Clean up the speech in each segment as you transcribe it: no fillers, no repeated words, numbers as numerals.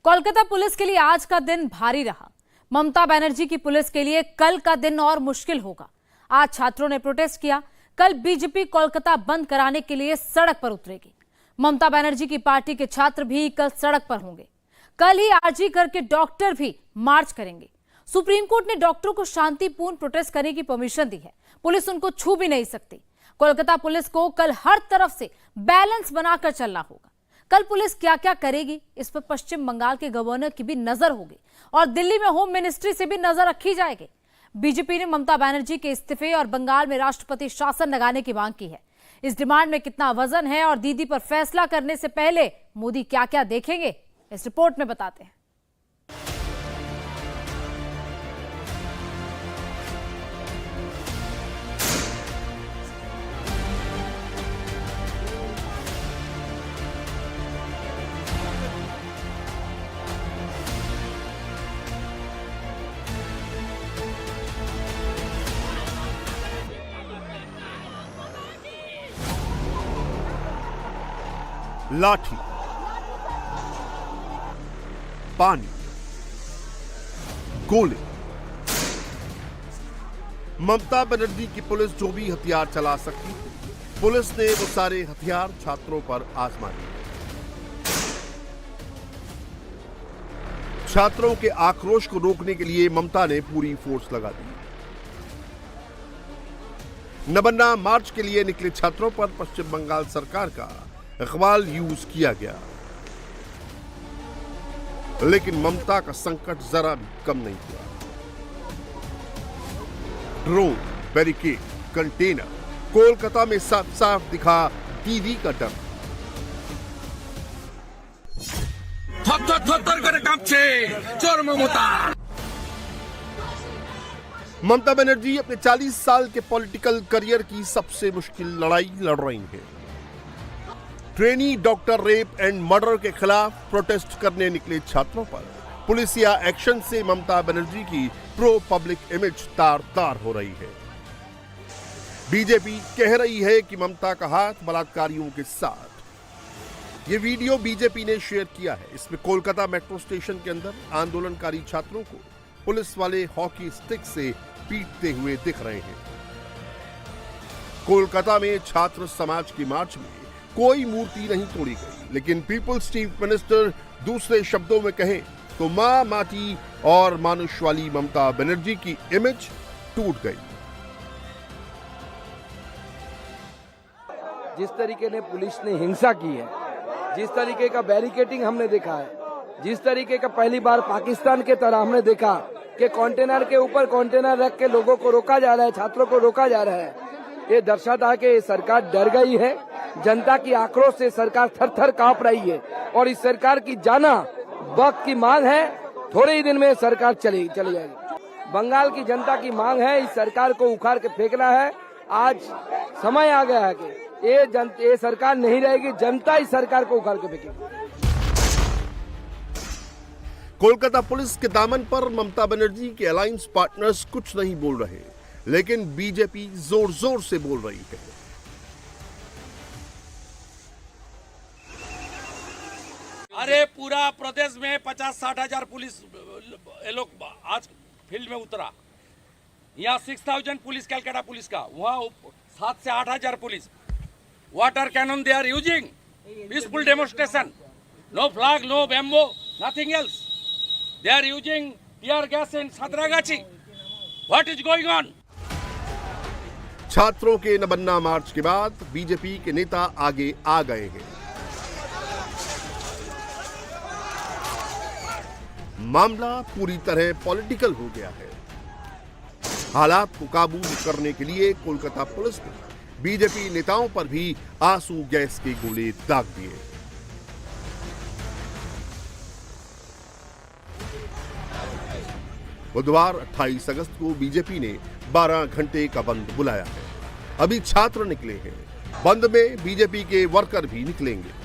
Kolkata police के लिए आज का दिन भारी रहा। ममता बनर्जी की पुलिस के लिए कल का दिन और मुश्किल होगा। आज छात्रों ने प्रोटेस्ट किया, कल बीजेपी कोलकाता बंद कराने के लिए सड़क पर उतरेगी। ममता बनर्जी की पार्टी के छात्र भी कल सड़क पर होंगे। कल ही आरजी करके डॉक्टर भी मार्च करेंगे। सुप्रीम कोर्ट ने डॉक्टरों को शांतिपूर्ण प्रोटेस्ट करने की परमिशन दी है। पुलिस उनको छू भी नहीं सकती। कोलकाता पुलिस को कल हर तरफ से बैलेंस बनाकर चलना होगा। कल पुलिस क्या क्या करेगी, इस पर पश्चिम बंगाल के गवर्नर की भी नजर होगी और दिल्ली में होम मिनिस्ट्री से भी नजर रखी जाएगी। बीजेपी ने ममता बनर्जी के इस्तीफे और बंगाल में राष्ट्रपति शासन लगाने की मांग की है। इस डिमांड में कितना वजन है और दीदी पर फैसला करने से पहले मोदी क्या क्या देखेंगे, इस रिपोर्ट में बताते हैं। लाठी, पानी, गोले। ममता बनर्जी की पुलिस जो भी हथियार चला सकती थी, पुलिस ने वो सारे हथियार छात्रों पर आजमा दिए। छात्रों के आक्रोश को रोकने के लिए ममता ने पूरी फोर्स लगा दी। नबन्ना मार्च के लिए निकले छात्रों पर पश्चिम बंगाल सरकार का इकबाल यूज किया गया, लेकिन ममता का संकट जरा भी कम नहीं हुआ। ड्रोन, बैरिकेड, कंटेनर, कोलकाता में साफ साफ दिखा दीदी का डर। ममता बनर्जी अपने 40 साल के पॉलिटिकल करियर की सबसे मुश्किल लड़ाई लड़ रही है। Trainee doctor rape and murder के खिलाफ प्रोटेस्ट करने निकले छात्रों पर पुलिसिया एक्शन से ममता बनर्जी की प्रो पब्लिक इमेज तार तार हो रही है। बीजेपी कह रही है कि ममता का हाथ बलात्कारियों के साथ। ये वीडियो बीजेपी ने शेयर किया है। इसमें कोलकाता मेट्रो स्टेशन के अंदर आंदोलनकारी छात्रों को पुलिस वाले हॉकी स्टिक से पीटते हुए दिख रहे हैं। कोलकाता में छात्र समाज की मार्च में कोई मूर्ति नहीं तोड़ी गई, लेकिन पीपुल्स चीफ मिनिस्टर दूसरे शब्दों में कहें तो मां माटी और मानुष वाली ममता बनर्जी की इमेज टूट गई। जिस तरीके ने पुलिस ने हिंसा की है, जिस तरीके का बैरिकेडिंग हमने देखा है, जिस तरीके का पहली बार पाकिस्तान के तरह हमने देखा कि कंटेनर के ऊपर कंटेनर रख के लोगों को रोका जा रहा है, छात्रों को रोका जा रहा है, ये दर्शाता है कि ये सरकार डर गई है। जनता की आक्रोश से सरकार थर थर कांप रही है और इस सरकार की जाना वक्त की मांग है। थोड़े ही दिन में सरकार चली जाएगी। बंगाल की जनता की मांग है, इस सरकार को उखाड़ के फेंकना है। आज समय आ गया है कि ये सरकार नहीं रहेगी, जनता इस सरकार को उखाड़ के फेंकेगी। कोलकाता पुलिस के दामन पर ममता बनर्जी के अलायंस पार्टनर्स कुछ नहीं बोल रहे, लेकिन बीजेपी जोर जोर से बोल रही है। अरे पूरा प्रदेश में 50-60 हजार पुलिस लोग आज फील्ड में उतरा। यहाँ 6000 पुलिस कलकत्ता पुलिस का, वहाँ 7 से 8 हजार police. Water cannon they are using, peaceful demonstration, no flag, no bamboo, nothing else. They are using tear gas in Santragachi. What is going on? छात्रों के नबन्ना मार्च के बाद बीजेपी के नेता आगे आ गए हैं। मामला पूरी तरह पॉलिटिकल हो गया है। हालात को काबू करने के लिए कोलकाता पुलिस ने बीजेपी नेताओं पर भी आंसू गैस के गोले दाग दिए। बुधवार 28 अगस्त को बीजेपी ने 12 घंटे का बंद बुलाया है। अभी छात्र निकले हैं, बंद में बीजेपी के वर्कर भी निकलेंगे।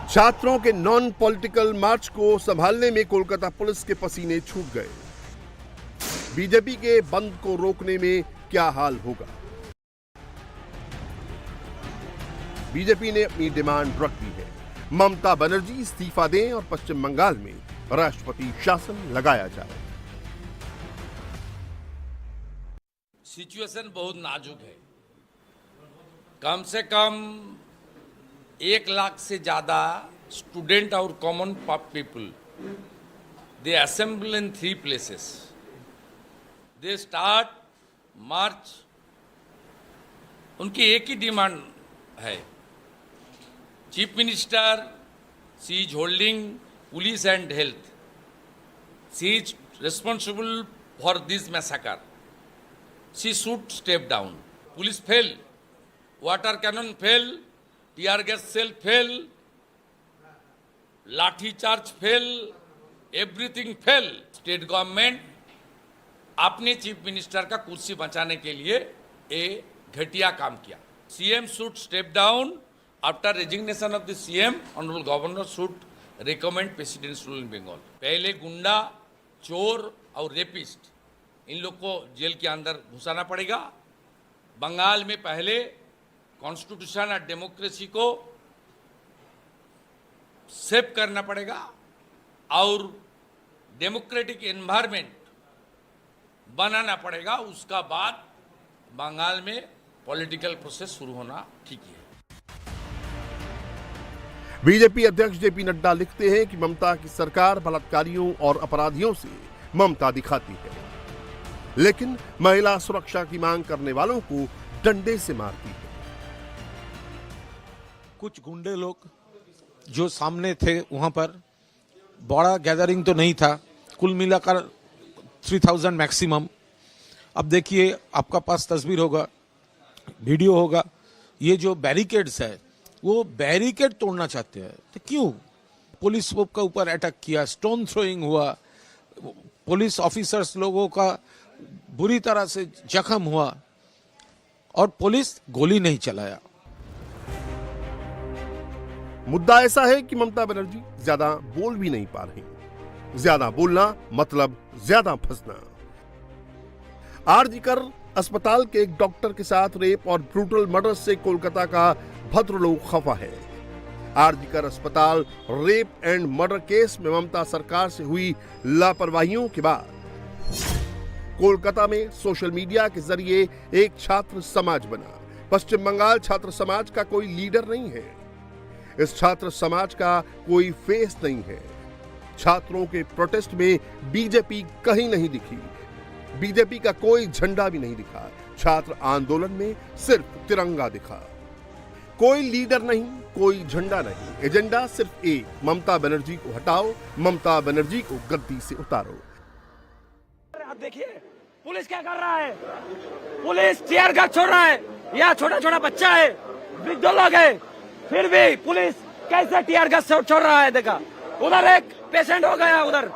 छात्रों के नॉन पॉलिटिकल मार्च को संभालने में कोलकाता पुलिस के पसीने छूट गए। बीजेपी के बंद को रोकने में क्या हाल होगा? बीजेपी ने अपनी डिमांड रख दी है। ममता बनर्जी इस्तीफा दें और पश्चिम बंगाल में राष्ट्रपति शासन लगाया जाए। सिचुएशन बहुत नाजुक है। कम से कम 1 लाख से ज्यादा स्टूडेंट और common people they assemble in 3 places. They start march. उनकी एक ही डिमांड है, chief minister she is holding police and health, she is responsible for this massacre, she should step down. Police fail, water cannon fail, tear gas shell fail, lathi charge fail, everything fail. State government अपने chief minister का कुर्सी बचाने के लिए एक घटिया काम किया। CM should step down. After resignation of the CM, honourable governor should recommend president's rule in Bengal. पहले गुंडा, चोर और रेपिस्ट इन लोग को जेल के अंदर घुसाना पड़ेगा। बंगाल में पहले कॉन्स्टिट्यूशन और डेमोक्रेसी को सेव करना पड़ेगा और डेमोक्रेटिक एनवायरनमेंट बनाना पड़ेगा। उसका बाद बंगाल में पॉलिटिकल प्रोसेस शुरू होना ठीक है। बीजेपी अध्यक्ष जेपी नड्डा लिखते हैं कि ममता की सरकार बलात्कारियों और अपराधियों से ममता दिखाती है, लेकिन महिला सुरक्षा की मांग करने वालों को डंडे से मारती है। कुछ गुंडे लोग जो सामने थे, वहां पर बड़ा गैदरिंग तो नहीं था, कुल मिलाकर 3000 मैक्सिमम। अब देखिए, आपका पास तस्वीर होगा, वीडियो होगा, ये जो बैरिकेड्स है वो बैरिकेड तोड़ना चाहते हैं। तो क्यों? पुलिस के ऊपर अटैक किया, स्टोन थ्रोइंग हुआ, पुलिस ऑफिसर्स लोगों का बुरी तरह से जख्म हुआ और पुलिस गोली नहीं चलाया। मुद्दा ऐसा है कि ममता बनर्जी ज्यादा बोल भी नहीं पा रही। ज्यादा बोलना मतलब ज्यादा फंसना। आरजीकर अस्पताल के एक डॉक्टर के साथ रेप और ब्रूटल मर्डर से कोलकाता का भद्र लोग खफा है। आरजीकर अस्पताल रेप एंड मर्डर केस में ममता सरकार से हुई लापरवाहियों के बाद कोलकाता में सोशल मीडिया के जरिए एक छात्र समाज बना। पश्चिम बंगाल छात्र समाज का कोई लीडर नहीं है। इस छात्र समाज का कोई फेस नहीं है। छात्रों के प्रोटेस्ट में बीजेपी कहीं नहीं दिखी। बीजेपी का कोई झंडा भी नहीं दिखा। छात्र आंदोलन में सिर्फ तिरंगा दिखा। कोई लीडर नहीं, कोई झंडा नहीं। एजेंडा सिर्फ एक, ममता बनर्जी को हटाओ, ममता बनर्जी को गद्दी से उतारो। अब देखिए पुलिस क्या कर रहा है। पुलिस टीयर गैस छोड़ रहा है। यह छोटा छोटा बच्चा है, वृद्ध लोग है, फिर भी पुलिस कैसे टीयर गैस छोड़ रहा है। देखा उधर एक पेशेंट हो गया। उधर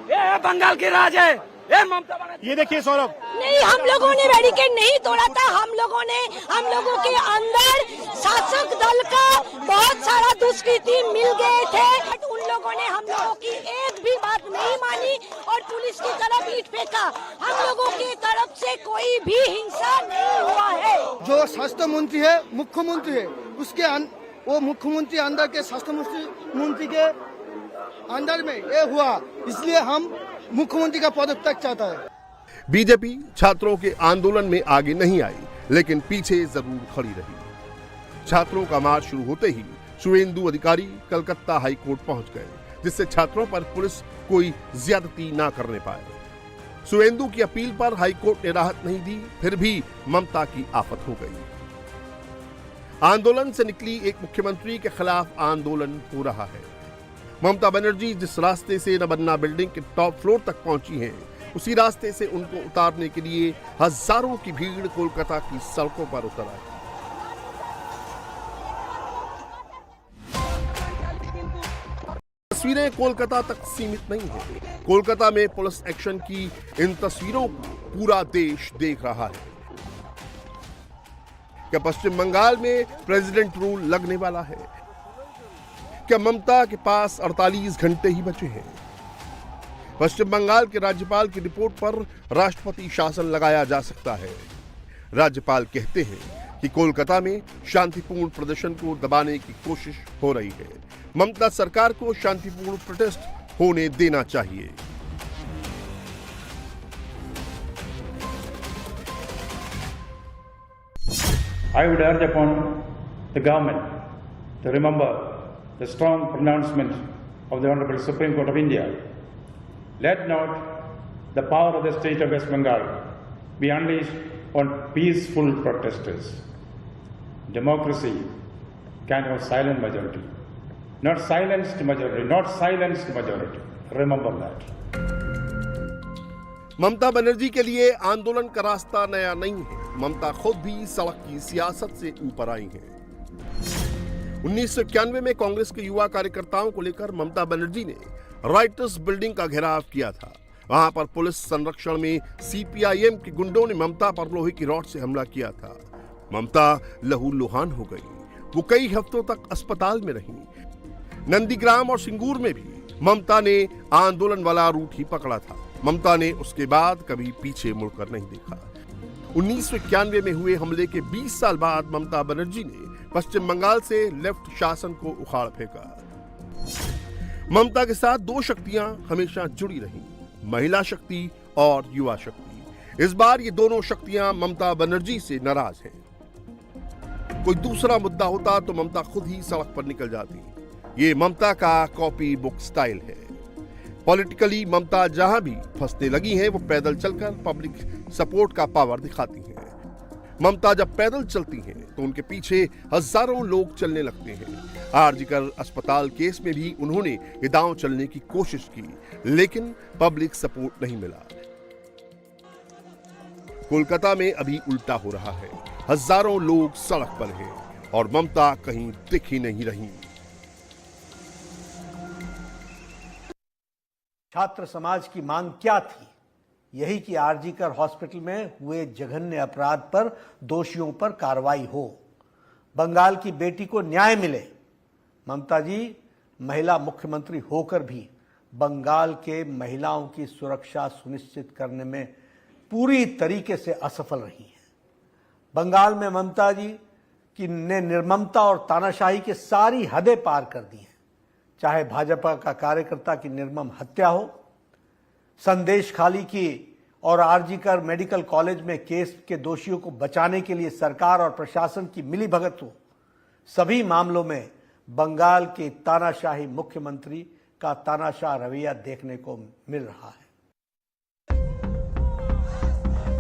ये बंगाल की राज है। ये ममता बनर्जी, ये देखिए सौरभ। नहीं, हम लोगों ने बैरिकेड नहीं तोड़ा था। हम लोगों के अंदर शासक दल का बहुत सारा दुष्कृति मिल गए थे, बट उन लोगों ने हम लोगों की एक भी बात नहीं मानी और पुलिस की तरफ ईंट फेंका। हम लोगों की तरफ से कोई भी हिंसा नहीं हुआ है। जो स्वास्थ्य मंत्री है, मुख्यमंत्री है, उसके वो मुख्यमंत्री अंदर के स्वास्थ्य मंत्री के अंदर में ये हुआ, इसलिए हम मुख्यमंत्री का पदत्याग चाहता है। बीजेपी छात्रों के आंदोलन में आगे नहीं आई, लेकिन पीछे जरूर खड़ी रही। छात्रों का मार्च शुरू होते ही शुवेंदु अधिकारी कलकत्ता हाई कोर्ट पहुंच गए, जिससे छात्रों पर पुलिस कोई ज्यादती ना करने पाए। शुवेंदु की अपील पर हाई कोर्ट ने राहत नहीं दी, फिर भी ममता की आफत हो गई। आंदोलन से निकली एक मुख्यमंत्री के खिलाफ आंदोलन हो रहा है। ममता बनर्जी जिस रास्ते से नबन्ना बिल्डिंग के टॉप फ्लोर तक पहुंची हैं, उसी रास्ते से उनको उतारने के लिए हजारों की भीड़ कोलकाता की सड़कों पर उतर आई। तस्वीरें कोलकाता तक सीमित नहीं है। कोलकाता में पुलिस एक्शन की इन तस्वीरों को पूरा देश देख रहा है। क्या पश्चिम बंगाल में प्रेसिडेंट रूल लगने वाला है? क्या ममता के पास 48 घंटे ही बचे हैं? पश्चिम बंगाल के राज्यपाल की रिपोर्ट पर राष्ट्रपति शासन लगाया जा सकता है। राज्यपाल कहते हैं कि कोलकाता में शांतिपूर्ण प्रदर्शन को दबाने की कोशिश हो रही है। ममता सरकार को शांतिपूर्ण प्रोटेस्ट होने देना चाहिए। I would urge upon the government to remember the strong pronouncement of the Honorable Supreme Court of India. Let not the power of the state of West Bengal be unleashed on peaceful protesters. Democracy can have silent majority, not silenced majority, not silenced majority. Remember that. Mamata Banerjee के लिए आंदोलन का रास्ता नया नहीं है। ममता खुद भी सड़क की सियासत से ऊपर आई हैं। 1991 में कांग्रेस के युवा कार्यकर्ताओं को लेकर ममता बनर्जी ने राइटर्स बिल्डिंग का घेराव किया था। वहां पर पुलिस संरक्षण में सीपीआईएम के गुंडों ने ममता पर लोहे की रॉड से हमला किया था। ममता लहूलुहान हो गई। वो कई हफ्तों तक अस्पताल में रहीं। नंदीग्राम और सिंगूर में भी ममता ने आंदोलन वाला रूट ही पकड़ा था। ममता ने उसके बाद कभी पीछे मुड़कर नहीं देखा। 1991 में हुए हमले के 20 साल बाद ममता बनर्जी ने पश्चिम बंगाल से लेफ्ट शासन को उखाड़ फेंका। ममता के साथ दो शक्तियां हमेशा जुड़ी रहीं, महिला शक्ति और युवा शक्ति। इस बार ये दोनों शक्तियां ममता बनर्जी से नाराज हैं। कोई दूसरा मुद्दा होता तो ममता खुद ही सड़क पर निकल जाती। ये ममता का कॉपी बुक स्टाइल है। पॉलिटिकली ममता जहां भी फंसने लगी हैं वो पैदल चलकर पब्लिक सपोर्ट का पावर दिखाती हैं। ममता जब पैदल चलती हैं तो उनके पीछे हजारों लोग चलने लगते हैं। आरजीकर अस्पताल केस में भी उन्होंने ये दांव चलने की कोशिश की, लेकिन पब्लिक सपोर्ट नहीं मिला। कोलकाता में अभी उल्टा हो रहा है। हजारों लोग सड़क पर हैं और ममता कहीं दिख ही नहीं रही। छात्र समाज की मांग क्या थी? यही कि आरजीकर हॉस्पिटल में हुए जघन्य अपराध पर दोषियों पर कार्रवाई हो, बंगाल की बेटी को न्याय मिले। ममता जी महिला मुख्यमंत्री होकर भी बंगाल के महिलाओं की सुरक्षा सुनिश्चित करने में पूरी तरीके से असफल रही हैं। बंगाल में ममता जी की ने निर्ममता और तानाशाही की सारी हदें पार कर दी हैं। चाहे भाजपा का कार्यकर्ता की निर्मम हत्या हो, संदेश खाली की और आरजीकर मेडिकल कॉलेज में केस के दोषियों को बचाने के लिए सरकार और प्रशासन की मिलीभगत हो, सभी मामलों में बंगाल के तानाशाही मुख्यमंत्री का तानाशाह रवैया देखने को मिल रहा है।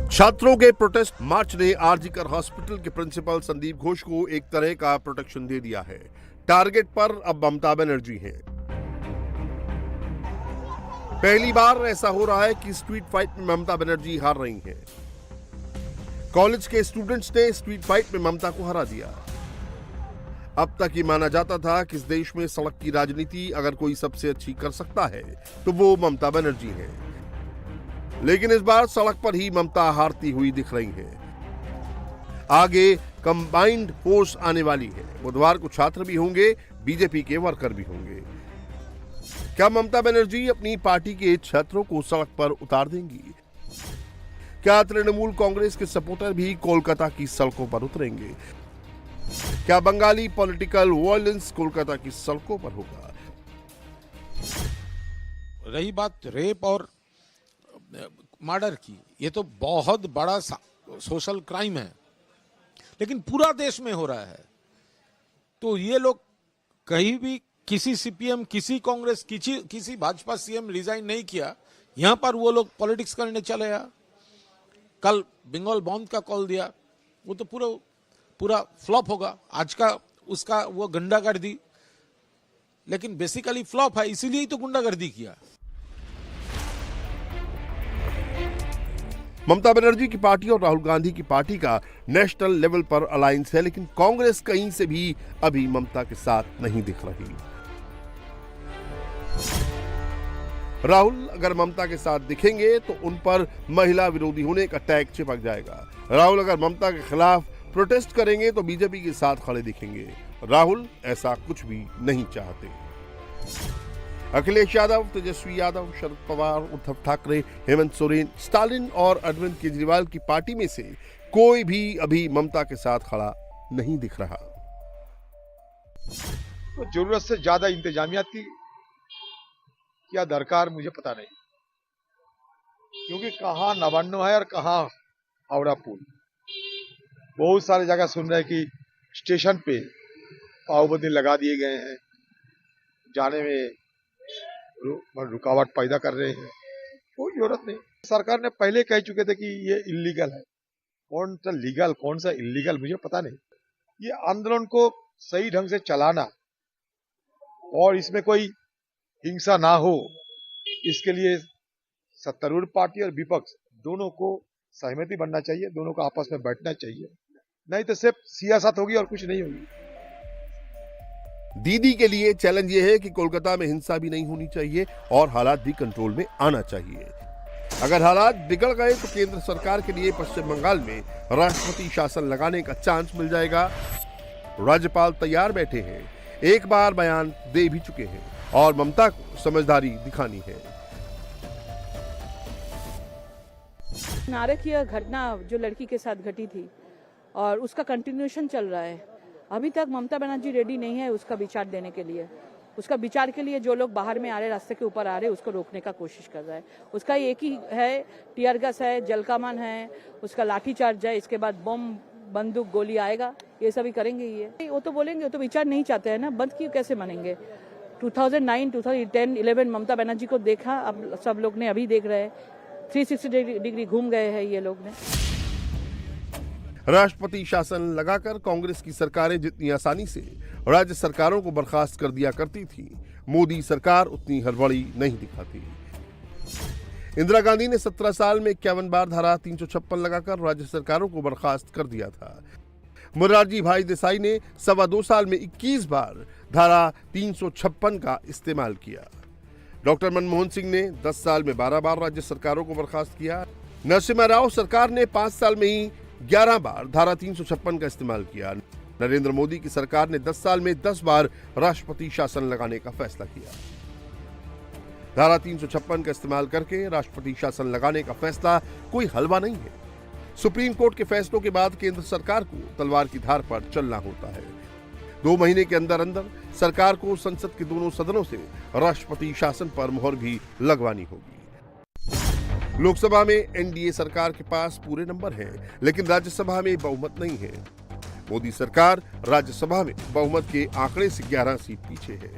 छात्रों के प्रोटेस्ट मार्च ने आरजीकर हॉस्पिटल के प्रिंसिपल संदीप घोष को एक तरह का प्रोटेक्शन दे दिया है। टारगेट पर अब ममता बनर्जी हैं। पहली बार ऐसा हो रहा है कि स्ट्रीट फाइट में ममता बनर्जी हार रही हैं। कॉलेज के स्टूडेंट्स ने स्ट्रीट फाइट में ममता को हरा दिया। अब तक ये माना जाता था कि इस देश में सड़क की राजनीति अगर कोई सबसे अच्छी कर सकता है तो वो ममता बनर्जी है, लेकिन इस बार सड़क पर ही ममता हारती हुई दिख रही है। आगे कंबाइंड फोर्स आने वाली है। बुधवार को छात्र भी होंगे, बीजेपी के वर्कर भी होंगे। क्या ममता बनर्जी अपनी पार्टी के छात्रों को सड़क पर उतार देंगी? क्या तृणमूल कांग्रेस के सपोर्टर भी कोलकाता की सड़कों पर उतरेंगे? क्या बंगाली पॉलिटिकल वायलेंस कोलकाता की सड़कों पर होगा? रही बात रेप और मर्डर की, ये तो बहुत बड़ा सोशल क्राइम है, लेकिन पूरा देश में हो रहा है। तो ये लोग कहीं भी किसी सीपीएम, किसी कांग्रेस, किसी भाजपा सीएम रिजाइन नहीं किया, यहां पर वो लोग पॉलिटिक्स करने चले आ। कल बंगाल बंद का कॉल दिया, वो तो पूरा फ्लॉप होगा। आज का उसका वो गुंडागर्दी, लेकिन बेसिकली फ्लॉप है, इसीलिए ही तो गुंडागर्दी किया। ममता बनर्जी की पार्टी और राहुल गांधी की पार्टी का नेशनल लेवल पर अलायंस है, लेकिन कांग्रेस कहीं से भी अभी ममता के साथ नहीं दिख रही। राहुल अगर ममता के साथ दिखेंगे तो उन पर महिला विरोधी होने का टैग चिपक जाएगा। राहुल अगर ममता के खिलाफ प्रोटेस्ट करेंगे तो बीजेपी के साथ खड़े दिखेंगे। राहुल ऐसा कुछ भी नहीं चाहते। अखिलेश यादव, तेजस्वी यादव, शरद पवार, उद्धव ठाकरे, हेमंत सोरेन, स्टालिन और अरविंद केजरीवाल की पार्टी में से कोई भी अभी ममता के साथ खड़ा नहीं दिख रहा। तो जरूरत से ज्यादा इंतजामिया की क्या दरकार मुझे पता नहीं, क्योंकि कहाँ नवान्नो है और कहाँ हावड़ा पुल। बहुत सारे जगह सुन रहे हैं कि स्टेशन पे पाबंदी लगा दिए गए हैं, जाने में रुकावट पैदा कर रहे हैं। कोई जरूरत नहीं। सरकार ने पहले कह चुके थे कि ये इलीगल है। कौन सा लीगल कौन सा इलीगल मुझे पता नहीं। ये आंदोलन को सही ढंग से चलाना और इसमें कोई हिंसा ना हो, इसके लिए सत्तारूढ़ पार्टी और विपक्ष दोनों को सहमति बनना चाहिए, दोनों को आपस में बैठना चाहिए, नहीं तो सिर्फ सियासत होगी और कुछ नहीं होगी। दीदी के लिए चैलेंज ये है कि कोलकाता में हिंसा भी नहीं होनी चाहिए और हालात भी कंट्रोल में आना चाहिए। अगर हालात बिगड़ गए तो केंद्र सरकार के लिए पश्चिम बंगाल में राष्ट्रपति शासन लगाने का चांस मिल जाएगा। राज्यपाल तैयार बैठे हैं, एक बार बयान दे भी चुके हैं और ममता को समझदारी दिखानी है। नारकीय घटना जो लड़की के साथ घटी थी और उसका कंटिन्यूएशन चल रहा है। अभी तक ममता बनर्जी रेडी नहीं है उसका विचार देने के लिए। उसका विचार के लिए जो लोग बाहर में आ रहे, रास्ते के ऊपर आ रहे, उसको रोकने का कोशिश कर रहा है। उसका एक ही है, टीयर गैस है, जलकामान है, उसका लाठी चार्ज है, इसके बाद बम बंदूक गोली आएगा, ये सभी करेंगे। ये वो तो बोलेंगे, वो तो विचार नहीं चाहते हैं ना, बंद क्यों कैसे मानेंगे। 2009, 2010, 11 ममता बनर्जी को देखा, अब सब लोग ने अभी देख रहे हैं। 360 डिग्री घूम गए हैं ये लोग ने। राष्ट्रपति शासन लगाकर कांग्रेस की सरकारें जितनी आसानी से राज्य सरकारों को बर्खास्त कर दिया करती थी, मोदी सरकार उतनी हड़बड़ी नहीं दिखाती। इंदिरा गांधी ने 17 साल में 51 बार धारा 356 लगाकर राज्य सरकारों को बर्खास्त कर दिया था। मोरारजी भाई देसाई ने 2.25 साल में 21 बार धारा 356 का इस्तेमाल किया। डॉक्टर मनमोहन सिंह ने 10 साल में 12 बार राज्य सरकारों को बर्खास्त किया। नरसिम्हा राव सरकार ने 5 साल में ही 11 बार धारा 356 का इस्तेमाल किया। नरेंद्र मोदी की सरकार ने 10 साल में 10 बार राष्ट्रपति शासन लगाने का फैसला किया। धारा 356 का इस्तेमाल करके राष्ट्रपति शासन लगाने का फैसला कोई हलवा नहीं है। सुप्रीम कोर्ट के फैसलों के बाद केंद्र सरकार को तलवार की धार पर चलना होता है। 2 महीने के अंदर अंदर सरकार को संसद के दोनों सदनों से राष्ट्रपति शासन पर मुहर भी लगवानी होगी। लोकसभा में एनडीए सरकार के पास पूरे नंबर हैं, लेकिन राज्यसभा में बहुमत नहीं है। मोदी सरकार राज्यसभा में बहुमत के आंकड़े से 11 सीट पीछे है।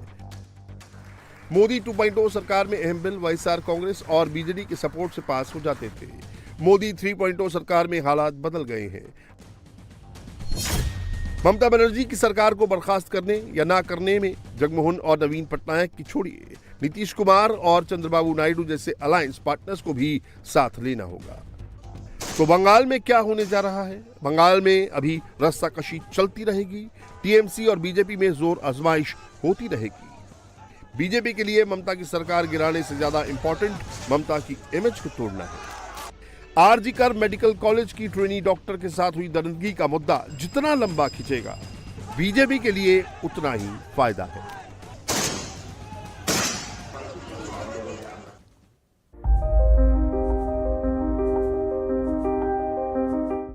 मोदी 2.0 सरकार में अहम बिल वाईएसआर कांग्रेस और बीजेडी के सपोर्ट से पास हो जाते थे। मोदी 3.0 सरकार में हालात बदल गए हैं। ममता बनर्जी की सरकार को बर्खास्त करने या ना करने में जगमोहन और नवीन पटनायक की छोड़िए, नीतीश कुमार और चंद्रबाबू नायडू जैसे अलायंस पार्टनर्स को भी साथ लेना होगा। तो बंगाल में क्या होने जा रहा है? बंगाल में अभी रस्साकशी चलती रहेगी। टीएमसी और बीजेपी में जोर आजमाइश होती रहेगी। बीजेपी के लिए ममता की सरकार गिराने से ज्यादा इंपॉर्टेंट ममता की इमेज को तोड़ना है। आरजीकर मेडिकल कॉलेज की ट्रेनी डॉक्टर के साथ हुई दरिंदगी का मुद्दा जितना लंबा खिंचेगा, बीजेपी के लिए उतना ही फायदा है।